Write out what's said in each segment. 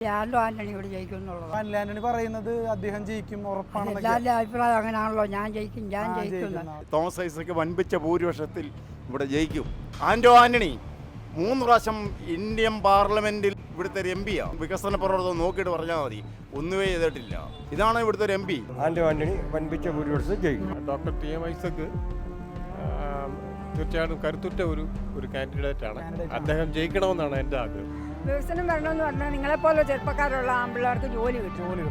ആന്റണിയോട് ജയിക്കുന്നുള്ളത്. ആന്റണി പറയുന്നത് അദ്ദേഹം ജയിക്കും ഉറപ്പാണ്. എല്ലാവരുടെ അഭിപ്രായം അങ്ങനെയാണല്ലോ. ഞാൻ ജയിക്കും. തോമസ് ഐസക് വൻപിച്ച ഭൂരിപക്ഷത്തിൽ ഇവിടെ ജയിക്കും. ആന്റണി 3 പ്രാവശ്യം ഇന്ത്യൻ പാർലമെന്റിൽ ഇവിടുത്തെ ഒരു MP ആണ്. വികസന പ്രവർത്തനം നോക്കിയിട്ട് പറഞ്ഞാൽ മതി, ഒന്നുമേ ചെയ്തിട്ടില്ല. ഇതാണ് ഇവിടുത്തെ ഒരു MP. ആന്റണി വൻപിച്ച ഭൂരിപക്ഷത്തിൽ ജയിക്കും. ഡോക്ടർ TM ഐസക് തീർച്ചയായിട്ടും കരുത്തുറ്റ ഒരു കാൻഡിഡേറ്റാണ്. അദ്ദേഹം ജയിക്കണമെന്നാണ് എൻ്റെ ആഗ്രഹം. വികസനം വരണമെന്ന് പറഞ്ഞാൽ നിങ്ങളെപ്പോലെ ചെറുപ്പക്കാരുള്ള ആമ്പിള്ളേർക്ക് ജോലി കിട്ടും.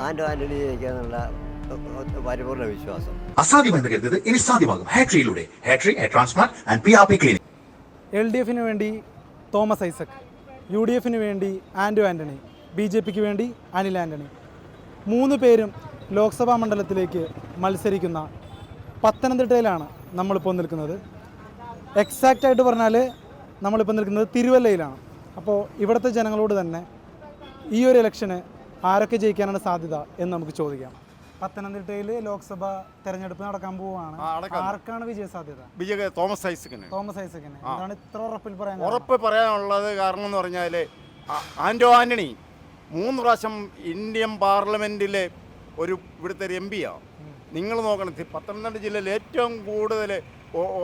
ആന്റണി ജയിക്കാന്നുള്ള പരിപൂർണ്ണ വിശ്വാസം. അസാധ്യമെന്ന് കരുതരുത്, ഇനി സാധ്യമാകും. ഹാട്രിയിലൂടെ Hatri hair transplant and PRP clinic. LDF-ന് വേണ്ടി തോമസ് ഐസക്, UDF-ന് വേണ്ടി ആന്റണി, BJP-ക്ക് വേണ്ടി അനിൽ ആന്റണി. 3 പേരും ലോക്സഭാ മണ്ഡലത്തിലേക്ക് മത്സരിക്കുന്ന പത്തനംതിട്ടയിലാണ് നമ്മളിപ്പോൾ നിൽക്കുന്നത്. എക്സാക്റ്റായിട്ട് പറഞ്ഞാൽ നമ്മളിപ്പോൾ നിൽക്കുന്നത് തിരുവല്ലയിലാണ്. അപ്പോൾ ഇവിടുത്തെ ജനങ്ങളോട് തന്നെ ഈ ഒരു ഇലക്ഷന് ആരൊക്കെ ജയിക്കാനാണ് സാധ്യത എന്ന് നമുക്ക് ചോദിക്കാം. പത്തനംതിട്ടയിൽ ലോക്സഭ തെരഞ്ഞെടുപ്പ് നടക്കാൻ പോവുകയാണ്. ആർക്കാണ് വിജയ സാധ്യത? തോമസ് ഐസക്കിന്. എന്താണ് ഇത്ര ഉറപ്പിൽ പറയാൻ? ഉറപ്പ് പറയാനുള്ളത് കാരണം എന്ന് പറഞ്ഞാൽ ആന്റണി 3 പ്രാവശ്യം ഇന്ത്യൻ പാർലമെന്റിലെ ഇവിടുത്തെ ഒരു MP ആണ്. നിങ്ങൾ നോക്കണം, പത്തനംതിട്ട ജില്ലയിൽ ഏറ്റവും കൂടുതൽ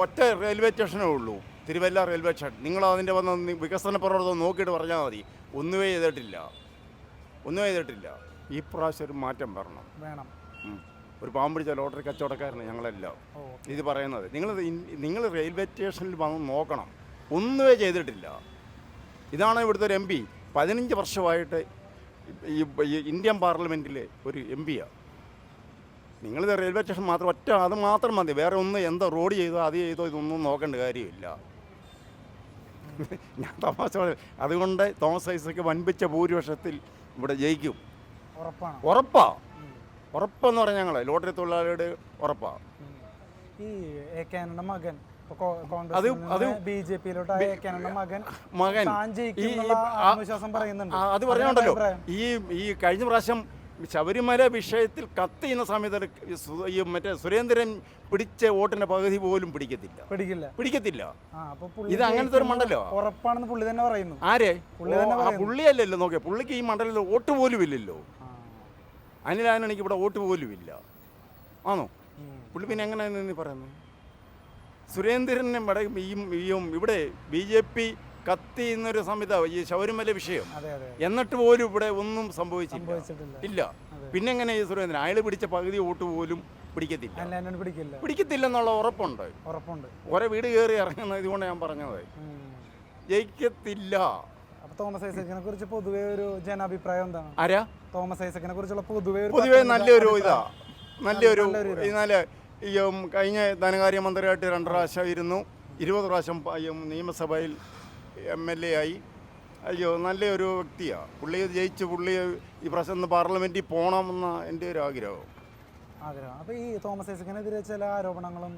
ഒറ്റ റെയിൽവേ സ്റ്റേഷനേ ഉള്ളൂ, തിരുവല്ല റെയിൽവേ സ്റ്റേഷൻ. നിങ്ങൾ അതിൻ്റെ വന്ന് വികസന പ്രവർത്തനം നോക്കിയിട്ട് പറഞ്ഞാൽ മതി, ഒന്നുമേ ചെയ്തിട്ടില്ല. ഈ പ്രാവശ്യം ഒരു മാറ്റം വേണം. ഒരു പാവം പിടിച്ച ലോട്ടറി കച്ചവടക്കാരന് ഞങ്ങളെല്ലാം ഇത് പറയുന്നത്. നിങ്ങൾ റെയിൽവേ സ്റ്റേഷനിൽ വന്ന് നോക്കണം, ഒന്നുമേ ചെയ്തിട്ടില്ല. ഇതാണ് ഇവിടുത്തെ ഒരു MP. 15 വർഷമായിട്ട് ഈ ഇന്ത്യൻ പാർലമെൻറ്റിലെ ഒരു MP-യാണ്. നിങ്ങളിത് റെയിൽവേ സ്റ്റേഷൻ മാത്രം അത് മാത്രം മതി, വേറെ ഒന്നും എന്താ റോഡ് ചെയ്തോ അത് ചെയ്തോ ഇതൊന്നും നോക്കേണ്ട കാര്യമില്ല. ഞാൻ തമാശ. അതുകൊണ്ട് തോമസ് ഐസക് വൻപിച്ച ഭൂരിപക്ഷത്തിൽ ഇവിടെ ജയിക്കും. ഉറപ്പെന്ന് പറഞ്ഞാൽ ഞങ്ങൾ ലോട്ടറി തൊഴിലാളിയുടെ ഉറപ്പാണ്. ഈ മകൻ മകൻ അത് പറഞ്ഞുണ്ടല്ലോ, ഈ കഴിഞ്ഞ പ്രാവശ്യം ശബരിമല വിഷയത്തിൽ കത്ത് ചെയ്യുന്ന സമയത്ത് ഈ മറ്റേ സുരേന്ദ്രൻ പിടിച്ച വോട്ടിന്റെ പകുതി പോലും പിടിക്കത്തില്ല. ഇത് അങ്ങനത്തെ ഒരു മണ്ഡലോ ഉറപ്പാണെന്ന് പുള്ളി തന്നെ പറയുന്നു. ആരെ? പുള്ളിയല്ലല്ലോ നോക്കിയ, പുള്ളിക്ക് ഈ മണ്ഡലത്തിൽ വോട്ട് പോലും ഇല്ലല്ലോ. അനിൽ ആന്റണിക്ക് ഇവിടെ വോട്ട് പോലും ഇല്ല. ആണോ? പുള്ളി പിന്നെ എങ്ങനെയാണെന്ന് പറയുന്നത്? സുരേന്ദ്രനെ ഇവിടെ BJP കത്തി എന്നൊരു സംവിധ ഈ ശബരിമല വിഷയം, എന്നിട്ട് പോലും ഇവിടെ ഒന്നും സംഭവിച്ചില്ല. പിന്നെ എങ്ങനെ ഈ സുരേന്ദ്രൻ അയാൾ പിടിച്ച പകുതി വോട്ട് പോലും പിടിക്കത്തില്ലെന്നുള്ള ഉറപ്പുണ്ട്. ഓരോ വീട് കയറി ഇറങ്ങുന്ന ഇതുകൊണ്ട് ഞാൻ പറഞ്ഞത് ജയിക്കത്തില്ല. തോമസ് ഐസക്കിനെ കുറിച്ച് പൊതുവേ ഒരു ജനാഭിപ്രായം എന്താണ്? ആരാ? തോമസ് ഐസക്കിനെ കുറിച്ചുള്ള പൊതുവേ നല്ലൊരു ഈ കഴിഞ്ഞ ധനകാര്യമന്ത്രിയായിട്ട് 2 പ്രാവശ്യം ഇരുന്നു, 20 പ്രാവശ്യം നിയമസഭയിൽ MLA ആയി. നല്ലൊരു വ്യക്തിയാണ് പുള്ളി. പുള്ളി ഈ പ്രാവശ്യം പാർലമെന്റിൽ പോകണമെന്ന എൻ്റെ ഒരു ആഗ്രഹം. അപ്പോൾ ഈ തോമസ് ഐസക്കിനെതിരെ ചില ആരോപണങ്ങളും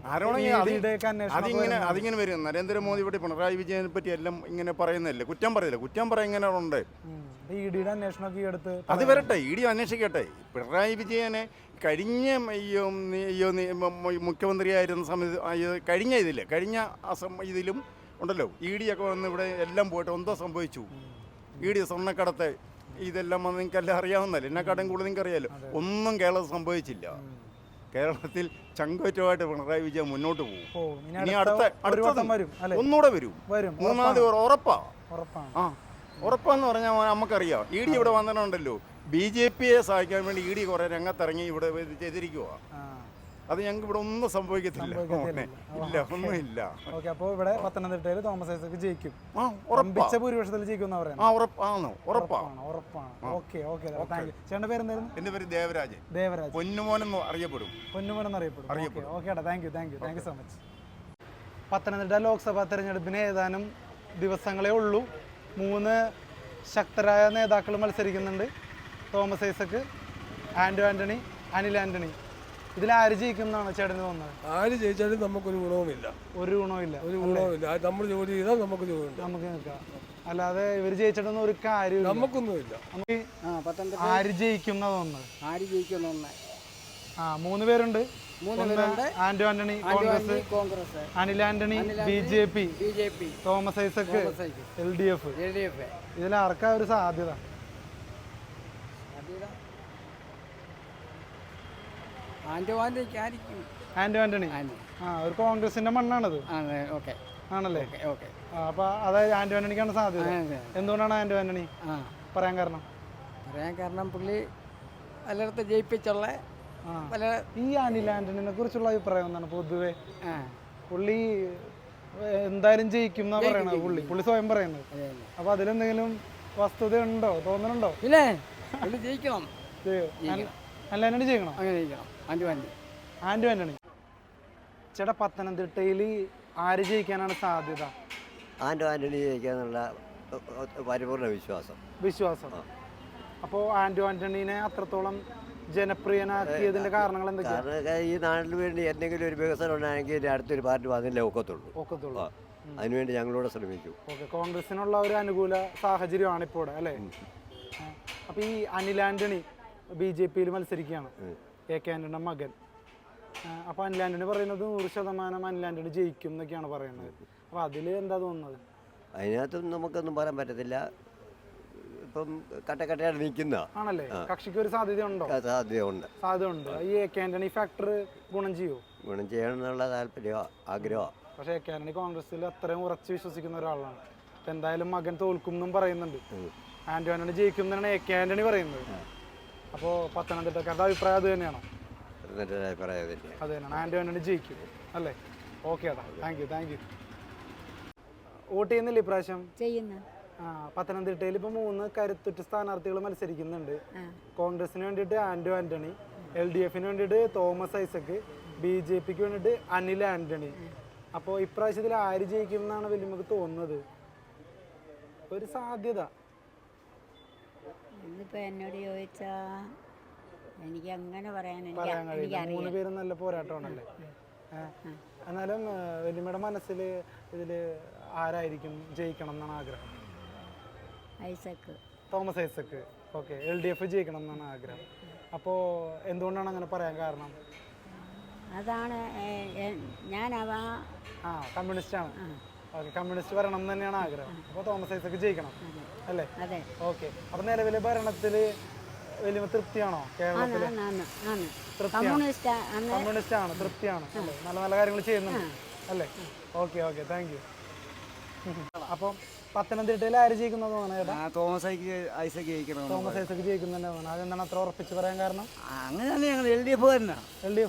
അതിങ്ങനെ വരും. നരേന്ദ്രമോദി ഇവിടെ പിണറായി വിജയനെ പറ്റി എല്ലാം ഇങ്ങനെ പറയുന്നില്ല, കുറ്റം പറയാൻ ഇങ്ങനെ ഉണ്ട്. അത് വരട്ടെ, ED അന്വേഷിക്കട്ടെ. പിണറായി വിജയനെ കഴിഞ്ഞ മുഖ്യമന്ത്രിയായിരുന്ന സമയത്ത് കഴിഞ്ഞ ഇതിലും ഉണ്ടല്ലോ, ED ഒക്കെ വന്ന് ഇവിടെ എല്ലാം പോയിട്ട് എന്തോ സംഭവിച്ചു. ED സ്വർണ്ണക്കടത്ത് ഇതെല്ലാം വന്ന് നിങ്ങൾക്കെല്ലാം അറിയാവുന്നല്ലേ, എന്നെക്കാട്ടും കൂടുതൽ നിങ്ങൾക്ക് അറിയാമല്ലോ. ഒന്നും കേരളത്തിൽ സംഭവിച്ചില്ല. കേരളത്തിൽ ചങ്കുറ്റമായിട്ട് പിണറായി വിജയൻ മുന്നോട്ട് പോകും. ഇനി ഒന്നുകൂടെ വരും. 3ാമത് ഉറപ്പാന്ന് പറഞ്ഞാൽ നമുക്കറിയാം. ED ഇവിടെ വന്നിട്ടുണ്ടല്ലോ, BJP-യെ സഹായിക്കാൻ വേണ്ടി ED കുറെ രംഗത്തിറങ്ങി ഇവിടെ ചെയ്തിരിക്കുക. അത് ഞങ്ങൾക്ക് ഇവിടെ ഒന്നും സംഭവിക്കത്തില്ല. ഒന്നുമില്ല. അപ്പോൾ ഇവിടെ പത്തനംതിട്ടയിൽ തോമസ് ഐസക് ജയിക്കും. ഭൂരിപക്ഷത്തിൽ ജയിക്കും. ഉറപ്പാണ്. ചേട്ടൻ്റെ പേരെന്തായിരുന്നു? എൻ്റെ പേര് ദേവരാജ്. പൊന്നുമോനെന്ന് അറിയപ്പെടും. Thank you so much. Pathanamthitta Lok Sabha തെരഞ്ഞെടുപ്പിന് ഏതാനും ദിവസങ്ങളേ ഉള്ളൂ. 3 ശക്തരായ നേതാക്കൾ മത്സരിക്കുന്നുണ്ട്. തോമസ് ഐസക്, ആന്റണി, അനിൽ ആന്റണി. ഇതിലാര് ജയിക്കും എന്നാണ് ചേട്ടന് തോന്നുന്നത്? ആര് ജയിച്ചാലും നമുക്കൊരു ഗുണവുമില്ല. ഒരു ഗുണവുമില്ല. നമ്മൾ ജോലി ചെയ്താൽ നമുക്ക് നിൽക്കാം. അല്ലാതെ ഇവർ ജയിച്ചിട്ടൊന്നും ഒരു കാര്യം നമുക്കൊന്നുമില്ല. ആര് ജയിക്കും എന്നാ തോന്നുന്നത്? 3 പേരുണ്ട്. Antony Congress, Anil Antony BJP, Thomas Isaac LDF. ഇതിലാർക്കാ ഒരു സാധ്യത? ആൻഡ്രോയിക്കായിരിക്കും. ആന്റോ ആന്റണി ആ ഒരു കോൺഗ്രസിന്റെ മണ്ണാണത് ഓക്കെ ആണല്ലേ? ഓക്കെ. അപ്പൊ അതായത് ആന്റോ ആന്റണിക്കാണ് സാധ്യത. അതെ. എന്തുകൊണ്ടാണ് ആന്റോ ആന്റണി പറയാൻ കാരണം? പറയാൻ കാരണം പുള്ളി പലയിടത്ത് ജയിപ്പിച്ചുള്ള ആ. പല ഈ അനിൽ ആന്റണിനെ കുറിച്ചുള്ള അഭിപ്രായം എന്താണ് പൊതുവെ? ആ പുള്ളി എന്തായാലും ജയിക്കും എന്നാ പറയണത്. പുള്ളി സ്വയം പറയുന്നത്. അതെ അതെ. അപ്പൊ അതിലെന്തെങ്കിലും വസ്തുത ഉണ്ടോ, തോന്നലുണ്ടോ? പിന്നെ പുള്ളി ജയിക്കണം. അനിൽ ആന്റണി ജയിക്കണം. അങ്ങനെ ജയിക്കണം. ആൻഡ്രോയിൻ്റെ ആന്റോ ആന്റണി. ചേട്ടാ പത്തനംതിട്ടയിൽ ആര് ജയിക്കാനാണ് സാധ്യത? ആൻഡോ ആൻ്റണി ജയിക്കാന്നുള്ള പരിപൂർണ്ണ വിശ്വാസം. അപ്പോൾ ആന്റോ ആന്റണീനെ അത്രത്തോളം ജനപ്രിയനാക്കിയതിന്റെ കാരണങ്ങൾ എന്തൊക്കെയാണ്? കാരണം ഈ നാട്ടിന് വേണ്ടി എന്തെങ്കിലും ഒരു വികസനം ഉണ്ടായെങ്കിൽ അടുത്തൊരു പാർട്ടി അതിൻ്റെ ഒക്കത്തുള്ളൂ. അതിനുവേണ്ടി ഞങ്ങളോട് ശ്രമിക്കും. ഓക്കെ, കോൺഗ്രസിനുള്ള ഒരു അനുകൂല സാഹചര്യമാണ് ഇപ്പോൾ ഇവിടെ അല്ലേ? അപ്പോൾ ഈ അനിൽ ആന്റണി BJP-യിൽ മത്സരിക്കുകയാണ്, AK ആന്റണിയുടെ മകൻ. അപ്പോൾ അനിൽ ആന്റണി പറയുന്നത് 100% അനിൽ ആന്റണി ജയിക്കും എന്നൊക്കെയാണ് പറയുന്നത്. അപ്പോൾ അതിൽ എന്താ തോന്നുന്നത്? അതിനകത്തൊന്നും നമുക്കൊന്നും പറയാൻ പറ്റത്തില്ല. ഇപ്പം കട്ടക്കട്ടയായിട്ട് നിൽക്കുന്ന ആണല്ലേ? കക്ഷിക്ക് ഒരു സാധ്യതയുണ്ടോ? സാധ്യതയുണ്ട്. ഈ AK ആന്റണി ഫാക്ടർ ഗുണം ചെയ്യണമെന്നുള്ള താല്പര്യമോ ആഗ്രഹമോ. പക്ഷേ AK ആന്റണി കോൺഗ്രസിൽ അത്രയും ഉറച്ച് വിശ്വസിക്കുന്ന ഒരാളാണ്. അപ്പം എന്തായാലും മകൻ തോൽക്കും എന്നും പറയുന്നുണ്ട്. ആന്റോ ആന്റണി ജയിക്കും എന്നാണ് AK ആന്റണി പറയുന്നത്. അപ്പോൾ പത്തനംതിട്ടക്കാരുടെ അഭിപ്രായം അത് തന്നെയാണോ? അത് തന്നെയാണ്, ആന്റോ ആന്റണി ജയിക്കും അല്ലേ? ഓക്കെ ഏട്ടാ, താങ്ക് യു. വോട്ട് ചെയ്യുന്നില്ല ഇപ്രാവശ്യം? പത്തനംതിട്ടയിൽ ഇപ്പോൾ 3 കരുത്തുറ്റ സ്ഥാനാർത്ഥികൾ മത്സരിക്കുന്നുണ്ട്. കോൺഗ്രസിന് വേണ്ടിയിട്ട് ആന്റോ ആന്റണി, LDF-ന് വേണ്ടിയിട്ട് തോമസ് ഐസക്, BJP-ക്ക് വേണ്ടിയിട്ട് അനിൽ ആന്റണി. അപ്പോൾ ഇപ്രാവശ്യത്തിൽ ആര് ജയിക്കും എന്നാണ് വലിയമ്മക്ക് തോന്നുന്നത്? ഒരു സാധ്യത ഇന്നിപ്പോൾ എന്നോട് ചോദിച്ചാ എനിക്ക് അങ്ങനെ പറയാൻ കഴിയില്ല. 3 പേരും നല്ല പോരാട്ടമാണല്ലേ? എന്നാലും വലിയമ്മയുടെ മനസ്സിൽ ഇതിൽ ആരായിരിക്കും ജയിക്കണം എന്നാണ് ആഗ്രഹം? തോമസ് ഐസക്. ഓക്കെ, LDF ജയിക്കണം എന്നാണ് ആഗ്രഹം. അപ്പോൾ എന്തുകൊണ്ടാണ് അങ്ങനെ പറയാൻ കാരണം? അതാണ് കമ്മ്യൂണിസ്റ്റാണ്. ഓക്കെ, കമ്മ്യൂണിസ്റ്റ് ഭരണം എന്ന് തന്നെയാണ് ആഗ്രഹം. അപ്പോൾ തോമസ് ഐസക് ജയിക്കണം അല്ലേ? ഓക്കെ. അപ്പോൾ നിലവിലെ ഭരണത്തിൽ വലിയ തൃപ്തിയാണോ കേരളത്തിൽ? കമ്മ്യൂണിസ്റ്റ് ആണ്, തൃപ്തിയാണ്. നല്ല നല്ല കാര്യങ്ങൾ ചെയ്യുന്നുണ്ട് അല്ലേ? Okay, thank U. അപ്പം പത്തനംതിട്ടയിൽ ആര് ജയിക്കുന്നത് തോന്നുന്നു? തോമസ് ഐസക് ജയിക്കണം. തോമസ് ഐസക് ജയിക്കുന്നതന്നെ തോന്നുന്നു. അതെന്താണ് അത്ര ഉറപ്പിച്ച് പറയാൻ കാരണം? അങ്ങനെയല്ല, ഞങ്ങൾ LDF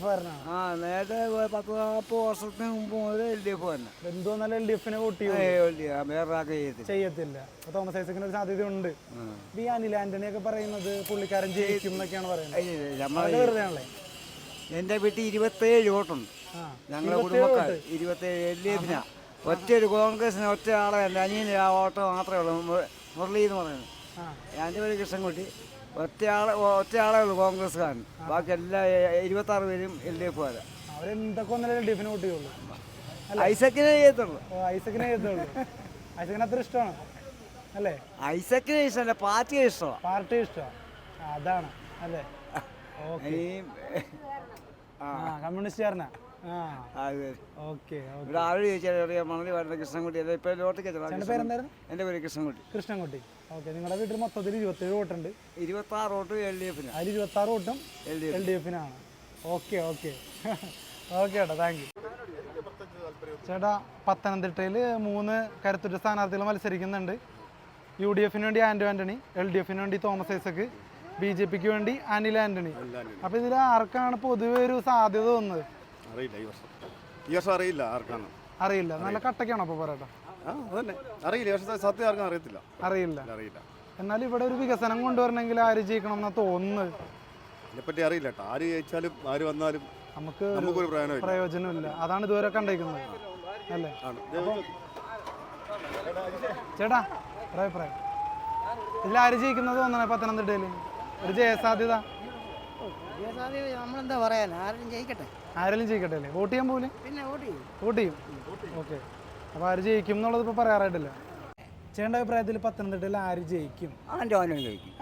കാരനാണ്. നേരത്തെ 10-40 വർഷത്തിന് മുമ്പ് മുതൽ LDF തന്നെ. എന്തോന്നാലും LDF-നെ വോട്ട് ചെയ്യത്തില്ല. അപ്പൊ തോമസ് ഐസക്കിന് ഒരു സാധ്യത ഉണ്ട്. ഈ അനിൽ ആന്റണി ഒക്കെ പറയുന്നത് പുള്ളിക്കാരൻ ജയിക്കും എന്നൊക്കെയാണ് പറയുന്നത്. വെറുതെയാണല്ലേ? എൻ്റെ വീട്ടിൽ 27 വോട്ടുണ്ട്. ഞങ്ങളുടെ കുടുംബക്കാർ 27 LDF-നാ. ഒറ്റൊരു കോൺഗ്രസിന് ഒറ്റ ആളെ എൻ്റെ അനിയൻ്റെ ആ വോട്ട് മാത്രമേ ഉള്ളൂ, മുരളി എന്ന് പറയുന്നത്. എൻ്റെ പേര് കൃഷ്ണൻകുട്ടി. ഒറ്റ ആളേ ഉള്ളൂ കോൺഗ്രസ്സുകാരൻ. ബാക്കി എല്ലാ 26 പേരും LDF കാരാണ്. അവരെന്തൊക്കെ ഒന്നല്ലേ LDF-ന് വോട്ട് ചെയ്യുള്ളൂ? ഐസക്കിനെ ചെയ്യത്തുള്ളൂ. ഐസക്കിനെ അത്ര ഇഷ്ടമാണ് അല്ലേ? ഐസക്കിനെ ഇഷ്ടമല്ല, പാർട്ടിയെ ഇഷ്ടമാണ്. പാർട്ടി ഇഷ്ടമാണ്, അതാണ് അല്ലേ? കമ്മ്യൂണിസ്റ്റുകാരനാ? ഓക്കെ. ആരോട് ചോദിച്ചാൽ മണലി വരുന്ന കൃഷ്ണൻകുട്ടി. ഇപ്പൊ എൻ്റെ പേര് കൃഷ്ണൻകുട്ടി. ഓക്കെ, നിങ്ങളുടെ വീട്ടിൽ മൊത്തത്തിൽ 27 വോട്ടുണ്ട്. 26 വോട്ട് LDF-നാണ്. അതിൽ 26 വോട്ടും LDF-നാണ്. ഓക്കെ ചേട്ടാ, താങ്ക് യു. ചേട്ടാ പത്തനംതിട്ടയിൽ 3 കരുത്തുറ്റ സ്ഥാനാർത്ഥികൾ മത്സരിക്കുന്നുണ്ട്. UDF-ന് വേണ്ടി ആന്റോ ആന്റണി, LDF-ന് വേണ്ടി തോമസ് ഐസക്, BJP-ക്ക് വേണ്ടി അനിൽ ആന്റണി. അപ്പോൾ ഇതിൽ ആർക്കാണ് പൊതുവെ ഒരു സാധ്യത തോന്നുന്നത്? ഈ വർഷം അറിയില്ല ആർക്കാണ്. അറിയില്ല. നല്ല കട്ടക്കാണോ അപ്പോൾ പോരാട്ടം? അറിയില്ല, സത്യം ആർക്കും അറിയില്ല. എന്നാലും ഇവിടെ ഒരു വികസനം കൊണ്ടുവരണമെങ്കിൽ ആര് ജയിക്കണം എന്നാ തോന്നുന്നത്? ഇതിനെപ്പറ്റി അറിയില്ല. ആര് ജയിച്ചാലും ആര് വന്നാലും നമുക്കൊരു പ്രയോജനമില്ല. അതാണ് ഇതുവരെ കണ്ടേക്കുന്നത് അല്ലേ? ചേട്ടാ അഭിപ്രായം ഇതിൽ ആര് ജയിക്കുന്നത് തോന്നണേ പത്തനംതിട്ടയിൽ? ഒരു ജയസാധ്യത നമ്മളെന്താ പറയാൻ? ആരെങ്കിലും ജയിക്കട്ടെ അല്ലേ? വോട്ട് ചെയ്യാൻ പോലും? പിന്നെ വോട്ട് ചെയ്യും. ഓക്കെ, അപ്പോൾ ആര് ജയിക്കും എന്നുള്ളത് ഇപ്പോൾ പറയാറായിട്ടില്ല. ചേട്ടൻ്റെ അഭിപ്രായത്തിൽ പത്തനംതിട്ടയിൽ ആര് ജയിക്കും? ആന്റോ ആന്റണി ജയിക്കും.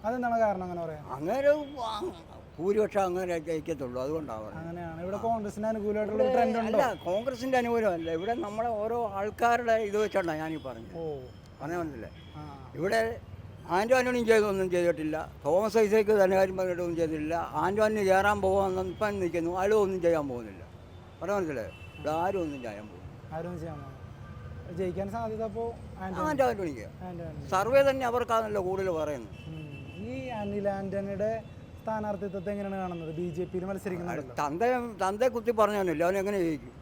അതെന്താണ് കാരണം അങ്ങനെ പറയാം? അങ്ങനെ ഭൂരിപക്ഷം അങ്ങനെ ജയിക്കത്തുള്ളൂ, അതുകൊണ്ടാണ്. അങ്ങനെയാണ്. ഇവിടെ കോൺഗ്രസിന് അനുകൂലമായിട്ടുള്ള ഒരു ട്രെൻഡ് ഉണ്ടോ? കോൺഗ്രസിന്റെ അനുകൂലമല്ല, ഇവിടെ നമ്മളെ ഓരോ ആൾക്കാരുടെ ഇത് വെച്ചോണ്ടാണ് ഞാനീ പറഞ്ഞത്. പറഞ്ഞ മനസ്സിലെ ഇവിടെ ആൻറ്റോ ആൻ്റണിയും ചെയ്തൊന്നും ചെയ്തിട്ടില്ല. തോമസ് ഐസക്ക് തന്നെ കാര്യം പറഞ്ഞിട്ടൊന്നും ചെയ്തിട്ടില്ല. ആൻറ്റോ ആൻ്റണി കയറാൻ പോകുമെന്ന് ഇപ്പം നിൽക്കുന്നു. ആരും ഒന്നും ചെയ്യാൻ പോകുന്നില്ല. പറയാൻ മനസ്സിലായോ? ഇവിടെ ആരും ഒന്നും ചെയ്യാൻ പോകും. ആരും ചെയ്യാൻ പോകുന്നത് ജയിക്കാൻ സാധ്യത അപ്പോൾ ആൻറ്റോ ആൻ്റണിക്ക് സർവേ തന്നെ അവർക്കാണല്ലോ കൂടുതൽ പറയുന്നത്. ഈ അനിൽ ആൻ്റണിയുടെ സ്ഥാനാർത്ഥിത്വത്തെ എങ്ങനെയാണ് കാണുന്നത്? ബി ജെ പിയിൽ മത്സരിക്കുന്നുണ്ടല്ലോ. തന്തയെ കുത്തി പറഞ്ഞില്ല, അവൻ എങ്ങനെ ജയിക്കും?